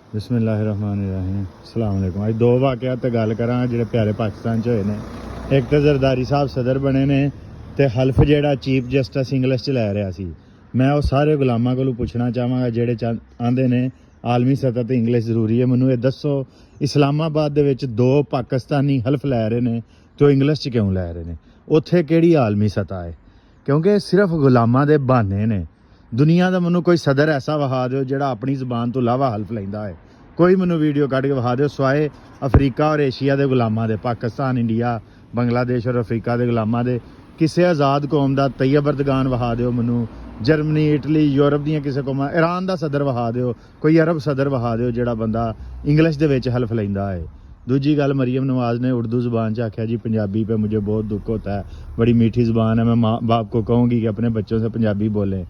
बिस्मिल्लाहिर्रहमानिर्रहीम अस्सलाम वालेकुम। अज दो वाक़यात ते गल करांगा जिहड़े प्यारे पाकिस्तान च होए ने। एक तो जरदारी साहब सदर बने ने ते हल्फ जिहड़ा चीफ जस्टिस इंग्लिश च लै रहा सी। मैं वो सारे गुलामां कोलों पुछना चाहांगा जिहड़े आंदे ने आलमी सतह ते इंग्लिश जरूरी है, मैनू ये दसो इस्लामाबाद दे विच दो पाकिस्तानी हल्फ लै रहे ने तो इंग्लिश च क्यों लै रहे ने? उत्थे किहड़ी आलमी सतह है? क्योंकि सिर्फ गुलामां दे बहाने ने। दुनिया का मैनू कोई सदर ऐसा विखा दो जिहड़ा अपनी जबान तो इलावा हल्फ लैंदा है। कोई मैनू वीडियो कढ़ के विखा दो स्वाए अफ्रीका और एशिया के गुलामां दे, पाकिस्तान, इंडिया, बांग्लादेश और अफ्रीका के गुलामां दे किसी आज़ाद कौम का तैयब अर्दगान विखा दो मैनू। जर्मनी, इटली, यूरोप दी किसी कौमां, ईरान का सदर विखा दो, कोई अरब सदर विखा दो जिहड़ा बंदा इंग्लिश दे विच हल्फ लैंदा है। दूजी गल, मरीम नवाज़ ने उर्दू ज़ुबान च आख्या जी पंजाबी पे मुझे बहुत दुख होता है, बड़ी मीठी ज़ुबान है, मैं माँ बाप को कहूँगी कि अपने बच्चों से पंजाबी बोलें।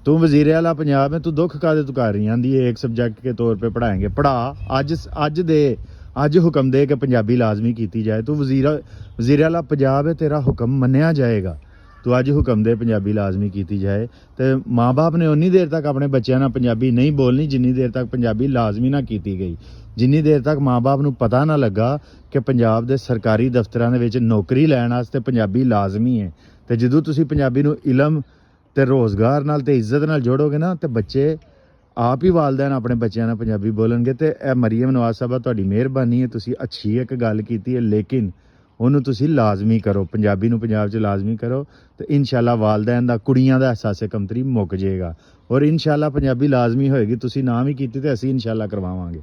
तू वज़ीर आला पंजाब में, तू दुख कादे तू कर रही आंदी है एक सब्जेक्ट के तौर पे पढ़ाएंगे, पढ़ा अज हुक्म दे कि पंजाबी लाजमी की जाए। तू वज़ीर आला पंजाब है, तेरा हुक्म मन्निया जाएगा। तू अज हुक्म दे पंजाबी लाजमी की जाए। तो माँ बाप ने उन्नी देर तक अपने बच्चों नाल पंजाबी नहीं बोलनी जिन्नी देर तक पंजाबी लाजमी ना की गई, जिन्नी देर तक माँ बाप नूं पता ना लगा कि पंजाब के सरकारी दफ्तरां दे विच नौकरी लैण वास्ते पंजाबी लाजमी है। तो जदों तुसीं पंजाबी नूं इलम ते रोज़गार नाल ते इज्जत नाल जोड़ोगे ना, तो बच्चे आप ही वालदैन अपने बच्चों नाल पंजाबी बोलणगे। तो यह मरीम नवाज़ साहबा तुहाडी मेहरबानी है, तुसीं अच्छी एक गल कीती है, लेकिन उन्होंने तुसीं लाजमी करो, पंजाबी नूं पंजाब च लाजमी करो। तो इंशाअल्लाह वालदैन दा, कुड़ियां दा एहसासे कमतरी मुक जाएगा और इंशाअल्लाह पंजाबी लाजमी होएगी। तुसीं ना भी कीती तो असीं इंशाअल्लाह करवावांगे।